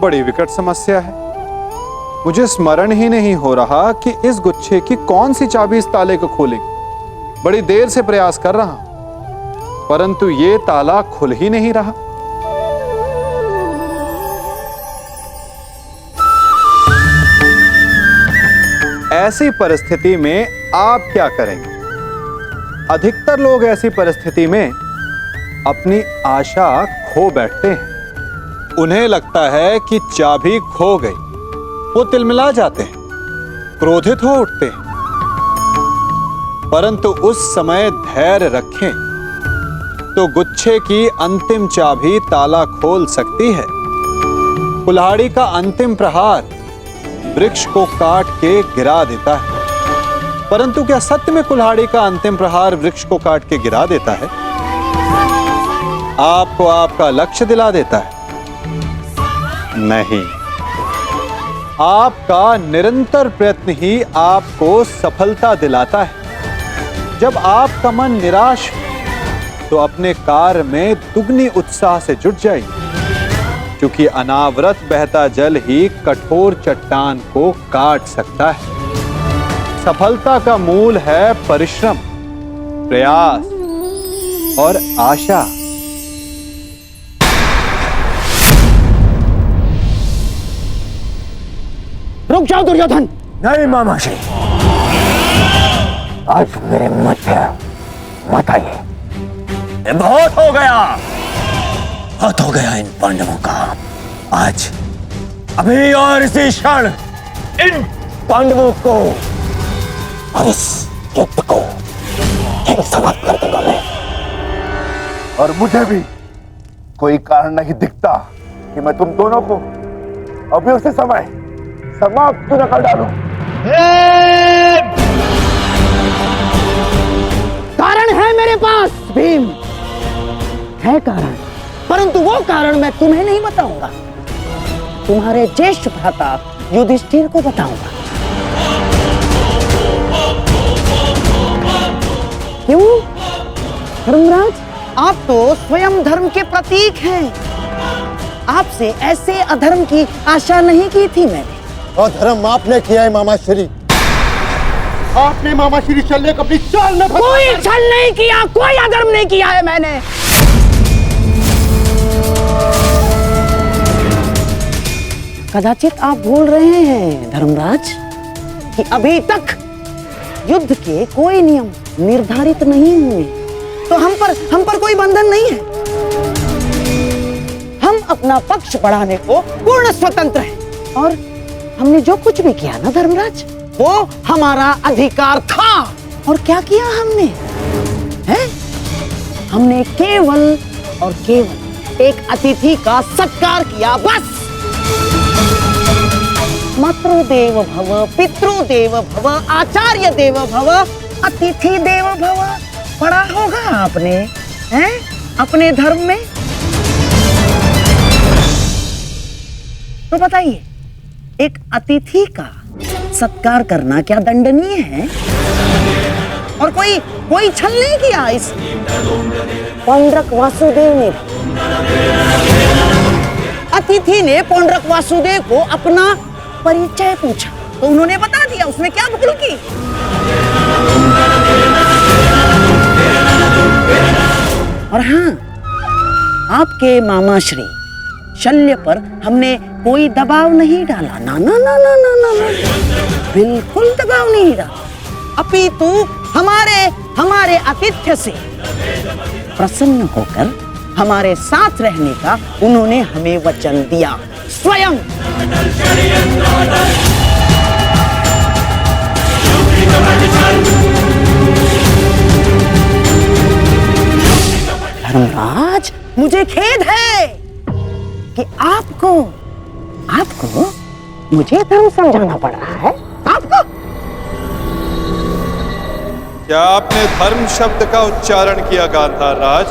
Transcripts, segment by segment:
बड़ी विकट समस्या है। मुझे स्मरण ही नहीं हो रहा कि इस गुच्छे की कौन सी चाबी इस ताले को खोलेगी। बड़ी देर से प्रयास कर रहा हूं, परंतु ये ताला खुल ही नहीं रहा। ऐसी परिस्थिति में आप क्या करेंगे? अधिकतर लोग ऐसी परिस्थिति में अपनी आशा खो बैठते हैं। उन्हें लगता है कि चाबी खो गई। वो तिलमिला जाते हैं, क्रोधित हो उठते हैं। परंतु उस समय धैर्य रखें तो गुच्छे की अंतिम चाबी ताला खोल सकती है। कुल्हाड़ी का अंतिम प्रहार वृक्ष को काट के गिरा देता है, परंतु क्या सत्य में कुल्हाड़ी का अंतिम प्रहार वृक्ष को काट के गिरा देता है? आपको आपका लक्ष्य दिला देता है? नहीं, आपका निरंतर प्रयत्न ही आपको सफलता दिलाता है। जब आपका मन निराश हो तो अपने कार्य में दुगनी उत्साह से जुट जाइए, क्योंकि अनावरत बहता जल ही कठोर चट्टान को काट सकता है। सफलता का मूल है परिश्रम, प्रयास और आशा। रुक जाओ दुर्योधन। नहीं मामाश्री, आज मेरे मत आइए। बहुत हो गया इन पांडवों का। आज अभी और इसी क्षण इन पांडवों को और इस युद्ध को समाप्त कर दूंगा मैं। और मुझे भी कोई कारण नहीं दिखता कि मैं तुम दोनों को अभी उसी समय समाप्त न कर डालूं। कारण है मेरे पास भीम, है कारण, परंतु वो कारण मैं तुम्हें नहीं बताऊंगा, तुम्हारे ज्येष्ठ भ्राता युधिष्ठिर को बताऊंगा। क्यों धर्मराज, आप तो स्वयं धर्म के प्रतीक हैं। आपसे ऐसे अधर्म की आशा नहीं की थी मैंने। अधर्म आपने किया है मामाश्री। आपने मामाश्री शल्य को अपनी चाल में कोई छल नहीं किया, कोई अधर्म नहीं किया है मैंने। कदाचित आप भूल रहे हैं धर्मराज कि अभी तक युद्ध के कोई नियम निर्धारित नहीं हुए, तो हम पर कोई बंधन नहीं है। हम अपना पक्ष बढ़ाने को पूर्ण स्वतंत्र हैं, और हमने जो कुछ भी किया ना धर्मराज, वो हमारा अधिकार था। और क्या किया हमने? हैं? हमने केवल और केवल एक अतिथि का सत्कार किया, बस। मातृदेव भव, पितृदेव भव, आचार्य देव भव, अतिथि देव भव पढ़ा होगा आपने, हैं? अपने धर्म में। तो बताइए, एक अतिथि का सत्कार करना क्या दंडनीय है? और कोई छल नहीं किया इस पौंड्रक वासुदेव ने। अतिथि ने पौंड्रक वासुदेव को अपना परिचय पूछा तो उन्होंने बता दिया। उसने क्या भूल की? और हाँ, आपके मामाश्री शल्य पर हमने कोई दबाव नहीं डाला। ना ना ना ना ना ना, ना। बिल्कुल दबाव नहीं डाला। अपितु हमारे आतिथ्य से प्रसन्न होकर हमारे साथ रहने का उन्होंने हमें वचन दिया स्वयं। धर्मराज, मुझे खेद है कि आपको मुझे धर्म समझाना पड़ रहा है। आपको क्या आपने धर्म शब्द का उच्चारण किया गांधार राज?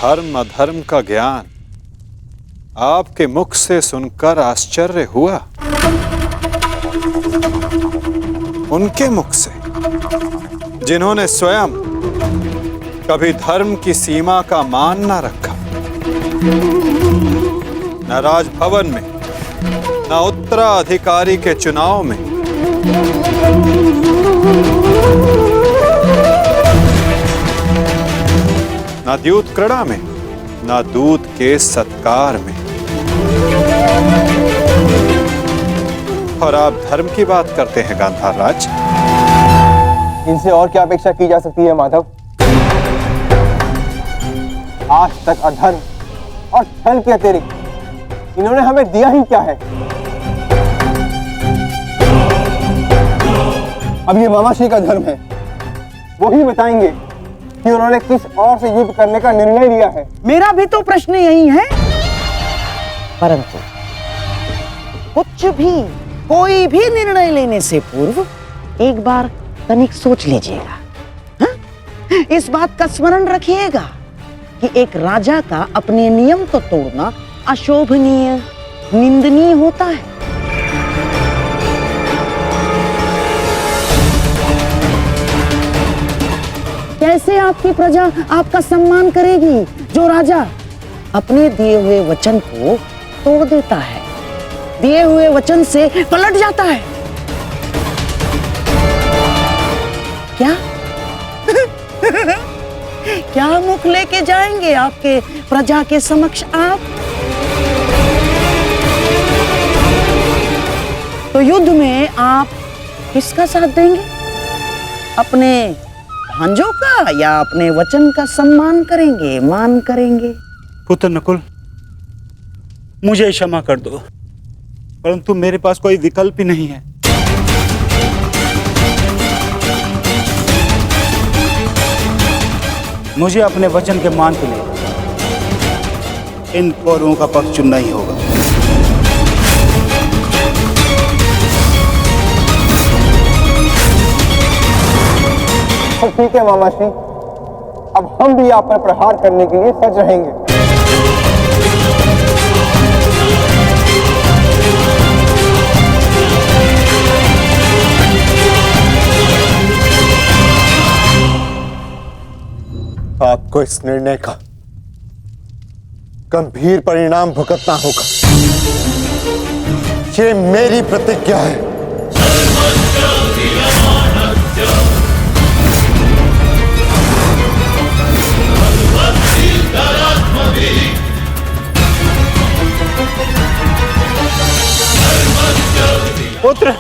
धर्म अधर्म का ज्ञान आपके मुख से सुनकर आश्चर्य हुआ। उनके मुख से, जिन्होंने स्वयं कभी धर्म की सीमा का मान न रखा, न राजभवन में, न उत्तराधिकारी के चुनाव में, न द्यूत क्रीड़ा में, न दूत के सत्कार में। और आप धर्म की बात करते हैं गांधार राज। इनसे और क्या अपेक्षा की जा सकती है माधव? आज तक अधर्म और छल के अतिरिक्त इन्होंने हमें दिया ही क्या है? अब ये मामाश्री का धर्म है, वो ही बताएंगे कि उन्होंने किस और से युद्ध करने का निर्णय लिया है। मेरा भी तो प्रश्न यही है। परंतु कुछ भी, कोई भी निर्णय लेने से पूर्व एक बार तनिक सोच लीजिएगा। हाँ? इस बात का स्मरण रखिएगा कि एक राजा का अपने नियम को तोड़ना अशोभनीय, निंदनीय होता है। कैसे आपकी प्रजा आपका सम्मान करेगी जो राजा अपने दिए हुए वचन को तोड़ देता है, दिए हुए वचन से पलट जाता है? क्या क्या मुख लेके जाएंगे आपके प्रजा के समक्ष आप? तो युद्ध में आप किसका साथ देंगे? अपने भांजों का या अपने वचन का सम्मान करेंगे, मान करेंगे? पुत्र नकुल, मुझे क्षमा कर दो, परंतु मेरे पास कोई विकल्प ही नहीं है। मुझे अपने वचन के मान के लिए इन कौरवों का पक्ष चुनना ही होगा। तो ठीक है मामाश्री, अब हम भी आप पर प्रहार करने के लिए सज रहेंगे। आपको इस निर्णय का गंभीर परिणाम भुगतना होगा। ये मेरी प्रतिज्ञा है। पुत्र,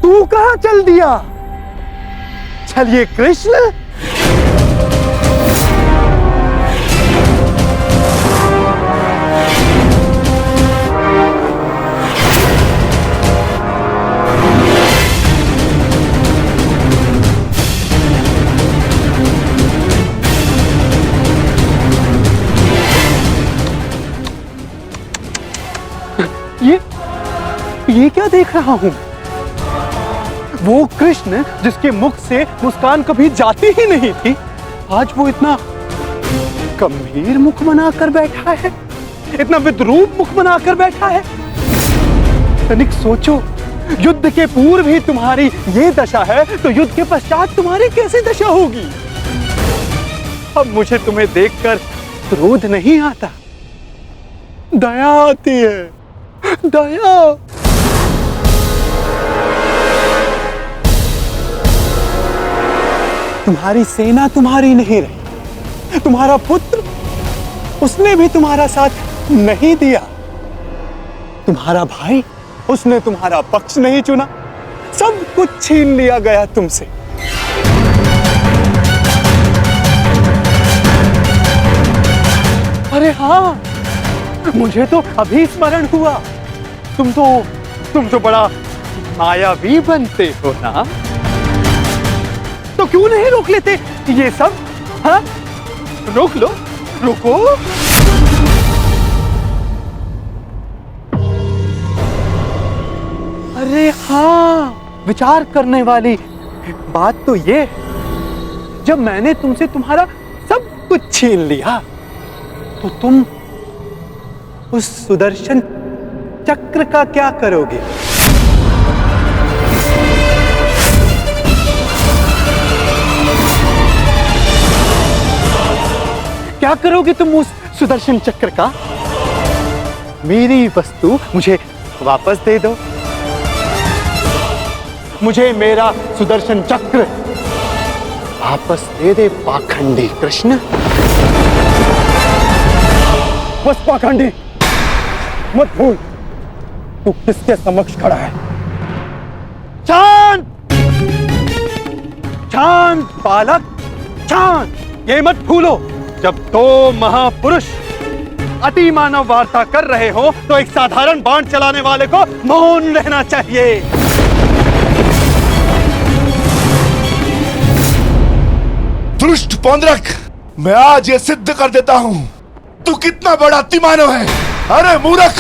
तू कहां चल दिया? चलिए कृष्ण। ये क्या देख रहा हूं? वो कृष्ण जिसके मुख से मुस्कान कभी जाती ही नहीं थी, आज वो इतना गंभीर मुख बनाकर बैठा है, इतना विद्रूप मुख बनाकर बैठा है। तनिक सोचो, युद्ध के पूर्व ही तुम्हारी ये दशा है, तो युद्ध के पश्चात तुम्हारी कैसी दशा होगी? अब मुझे तुम्हें देखकर क्रोध नहीं आता, दया आती है, दया। तुम्हारी सेना तुम्हारी नहीं रही, तुम्हारा पुत्र, उसने भी तुम्हारा साथ नहीं दिया, तुम्हारा भाई, उसने तुम्हारा पक्ष नहीं चुना, सब कुछ छीन लिया गया तुमसे। अरे हाँ, मुझे तो अभी स्मरण हुआ, तुम तो बड़ा मायावी बनते हो ना, तो क्यों नहीं रोक लेते ये सब? हाँ, रोक लो, रुको। अरे हाँ, विचार करने वाली बात तो ये, जब मैंने तुमसे तुम्हारा सब कुछ छीन लिया तो तुम उस सुदर्शन चक्र का क्या करोगे? क्या करोगे तुम उस सुदर्शन चक्र का? मेरी वस्तु मुझे वापस दे दो, मुझे मेरा सुदर्शन चक्र वापस दे दे पाखंडी कृष्ण। बस पाखंडी, मत भूल तू किसके समक्ष खड़ा है। शांत, शांत बालक, शांत। ये मत भूलो, जब दो महापुरुष अति मानव वार्ता कर रहे हो तो एक साधारण बाण चलाने वाले को मौन रहना चाहिए। दुष्ट पौंद्रक, मैं आज ये सिद्ध कर देता हूं तू कितना बड़ा अतिमानव है। अरे मूर्ख,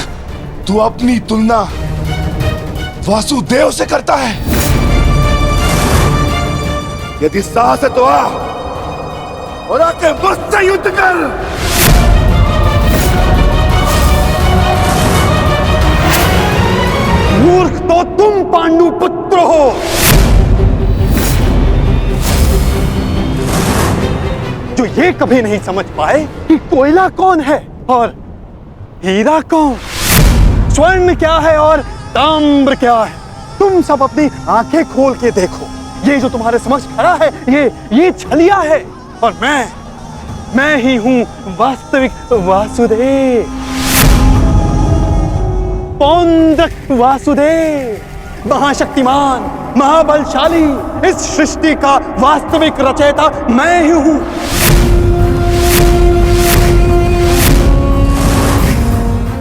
तू अपनी तुलना वासुदेव से करता है। यदि साहस है तो आ और आके मुझसे युद्ध कर। मूर्ख तो तुम पांडु पुत्र हो। जो ये कभी नहीं समझ पाए कि कोयला कौन है और हीरा कौन, स्वर्ण क्या है और ताम्र क्या है। तुम सब अपनी आंखें खोल के देखो, ये जो तुम्हारे समक्ष खड़ा है ये छलिया है, और मैं ही हूं वास्तविक वासुदेव, पौंड्रक वासुदेव, महाशक्तिमान, महाबलशाली। इस सृष्टि का वास्तविक रचयिता मैं ही हूं।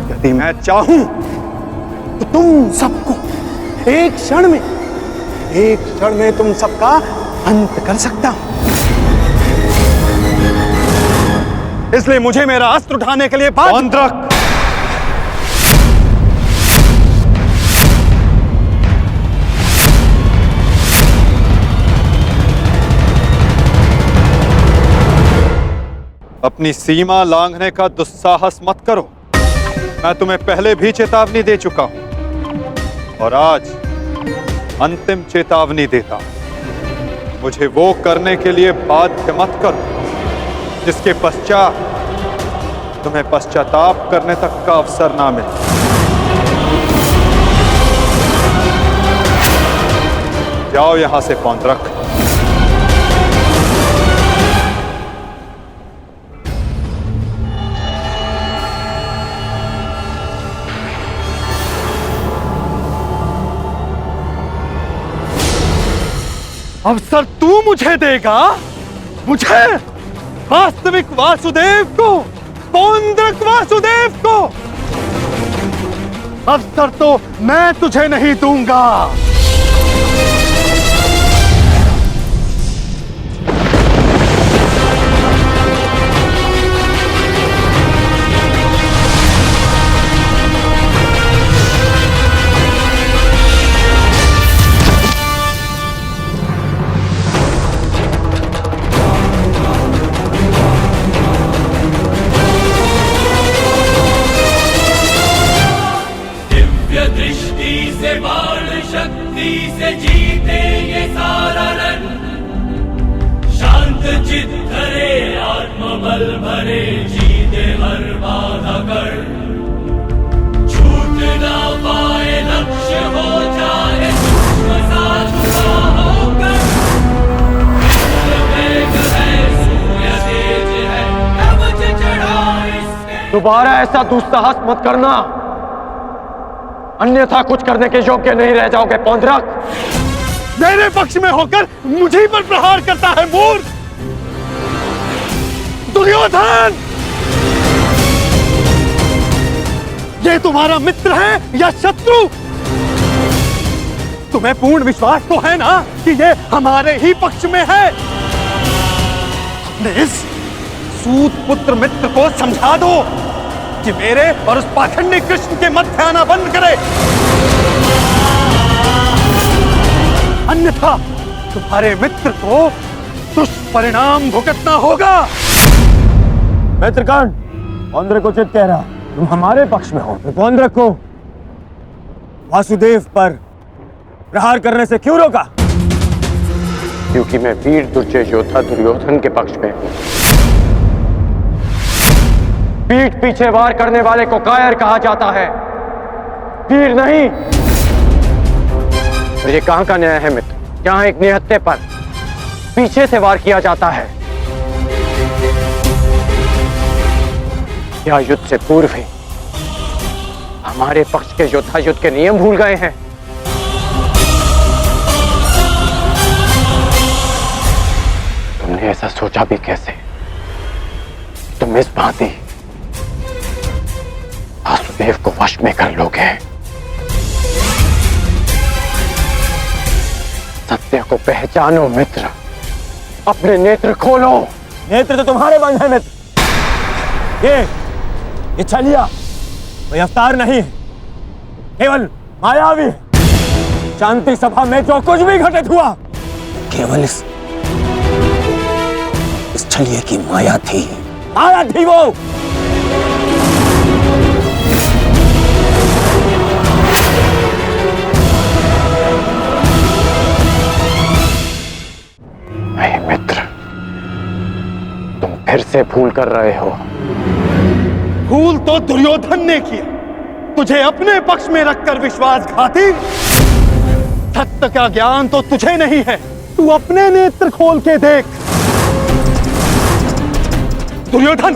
यदि मैं चाहूं तो तुम सबको एक क्षण में तुम सबका अंत कर सकता हूं। इसलिए मुझे मेरा अस्त्र उठाने के लिए पौंड्रक, अपनी सीमा लांघने का दुस्साहस मत करो। मैं तुम्हें पहले भी चेतावनी दे चुका हूं और आज अंतिम चेतावनी देता हूं। मुझे वो करने के लिए बाध्य मत करो जिसके पश्चात तुम्हें पश्चाताप करने तक का अवसर ना मिले। जाओ यहां से पौंड्रक। अवसर तू मुझे देगा, मुझे, वास्तविक वासुदेव को, पौंड्रक वासुदेव को। अवसर तो मैं तुझे नहीं दूंगा। से जीते ये सारा रण, शांत चित धरे आत्मबल भरे, जीते हर बाधा कर, छूट ना पाए लक्ष्य हो जाए सूक्ष्म सा छुपा होकर, वेग है सूर्य तेज है कवच चढ़ा इसके। दोबारा ऐसा दुस्साहस मत करना। अन्यथा कुछ करने के योग्य नहीं रह जाओगे पौंद्रक। मेरे पक्ष में होकर मुझे पर प्रहार करता है मूर्ख दुर्योधन। ये तुम्हारा मित्र है या शत्रु? तुम्हें पूर्ण विश्वास तो है ना कि ये हमारे ही पक्ष में है? अपने इस सूत पुत्र मित्र को समझा दो कि मेरे और उस पाखंडी कृष्ण के मध्य आना बंद करे, अन्यथा तुम्हारे मित्र को दुष्परिणाम भुगतना होगा। मित्रकर्ण, पौंद्रक को उचित कह रहा, तुम हमारे पक्ष में हो। पौंद्रक को वासुदेव पर प्रहार करने से क्यों रोका? क्योंकि मैं वीर दुर्जय योद्धा दुर्योधन के पक्ष में हूं। पीठ पीछे वार करने वाले को कायर कहा जाता है, वीर नहीं। और ये कहां का न्याय है मित्र? जहां एक निहत्थे पर पीछे से वार किया जाता है, या युद्ध से पूर्व ही हमारे पक्ष के योद्धा युद्ध के नियम भूल गए हैं। तुमने ऐसा सोचा भी कैसे? तुम इस भांति वासुदेव को वश में कर लोगे? सत्य को पहचानो मित्र, अपने नेत्र खोलो। नेत्र तो तुम्हारे बंद है मित्र। ये छलिया कोई अवतार नहीं है, केवल मायावी है। शांति सभा में जो कुछ भी घटित हुआ केवल इस छलिए की माया थी। माया थी वो। नहीं मित्र, तुम फिर से भूल कर रहे हो। भूल तो दुर्योधन ने किया, तुझे अपने पक्ष में रखकर विश्वासघाती। सत्य का ज्ञान तो तुझे नहीं है, तू अपने नेत्र खोल के देख। दुर्योधन,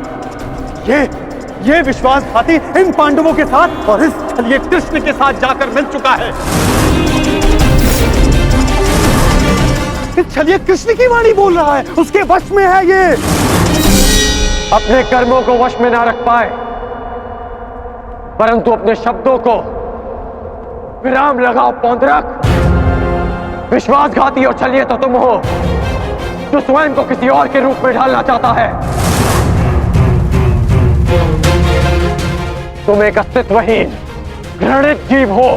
ये विश्वासघाती इन पांडवों के साथ और इस छलिए कृष्ण के साथ जाकर मिल चुका है। इस छलिए कृष्ण की वाणी बोल रहा है, उसके वश में है ये। अपने कर्मों को वश में ना रख पाए, परंतु अपने शब्दों को विराम लगाओ पौंद्रक। विश्वासघाती और छलिए तो तुम हो, जो स्वयं को किसी और के रूप में ढालना चाहता है। तुम एक अस्तित्वहीन घृणित जीव हो,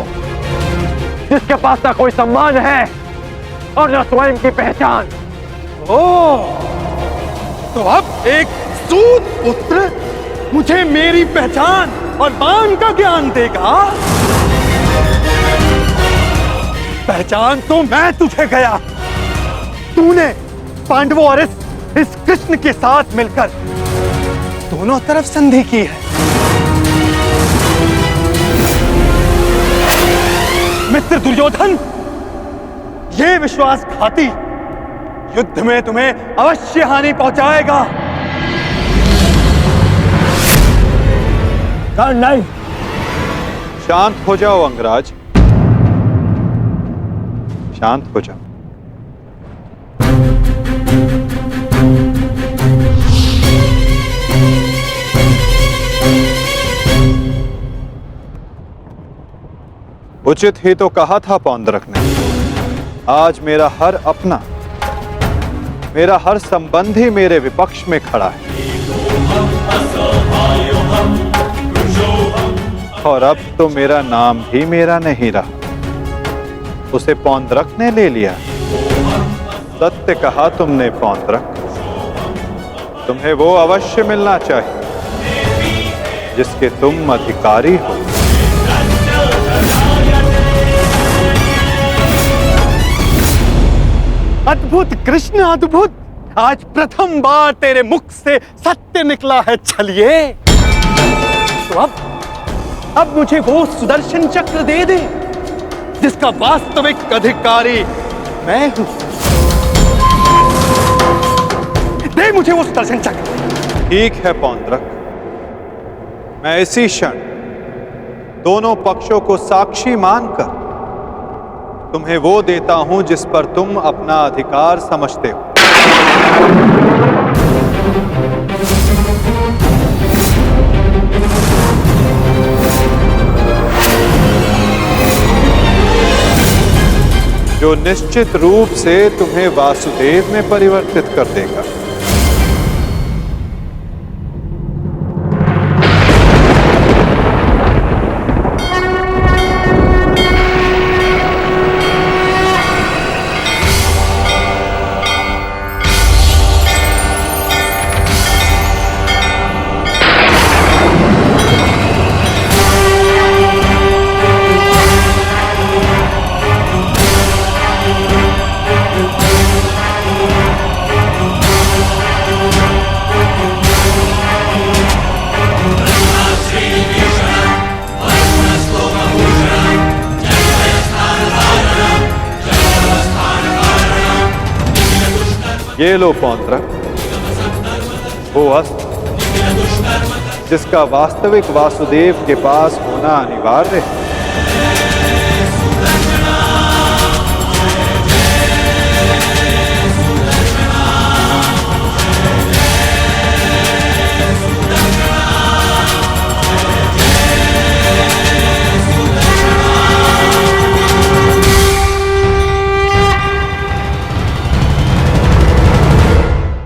जिसके पास ना कोई सम्मान है और न स्वयं की पहचान। तो अब एक सूत पुत्र मुझे मेरी पहचान और मान का ज्ञान देगा? पहचान तो मैं तुझे गया। तूने पांडवों और इस कृष्ण के साथ मिलकर दोनों तरफ संधि की है। मित्र दुर्योधन, ये विश्वासघाती युद्ध में तुम्हें अवश्य हानि पहुंचाएगा। नहीं। शांत हो जाओ अंगराज, शांत हो जाओ। उचित ही तो कहा था पौंद्रक ने। आज मेरा हर अपना, मेरा हर संबंधी मेरे विपक्ष में खड़ा है, और अब तो मेरा नाम भी मेरा नहीं रहा, उसे पौंद्रक ने ले लिया। सत्य कहा तुमने पौंद्रक, तुम्हें वो अवश्य मिलना चाहिए जिसके तुम अधिकारी हो। अद्भुत कृष्ण, अद्भुत। आज प्रथम बार तेरे मुख से सत्य निकला है छलिए। तो अब मुझे वो सुदर्शन चक्र दे दे जिसका वास्तविक अधिकारी मैं हूं। दे मुझे वो सुदर्शन चक्र। ठीक है पौंद्रक, मैं इसी क्षण दोनों पक्षों को साक्षी मानकर तुम्हें वो देता हूं जिस पर तुम अपना अधिकार समझते हो। जो निश्चित रूप से तुम्हें वासुदेव में परिवर्तित कर देगा। ये लो पौंत्रक, वो अस्त्र जिसका वास्तविक वासुदेव के पास होना अनिवार्य है।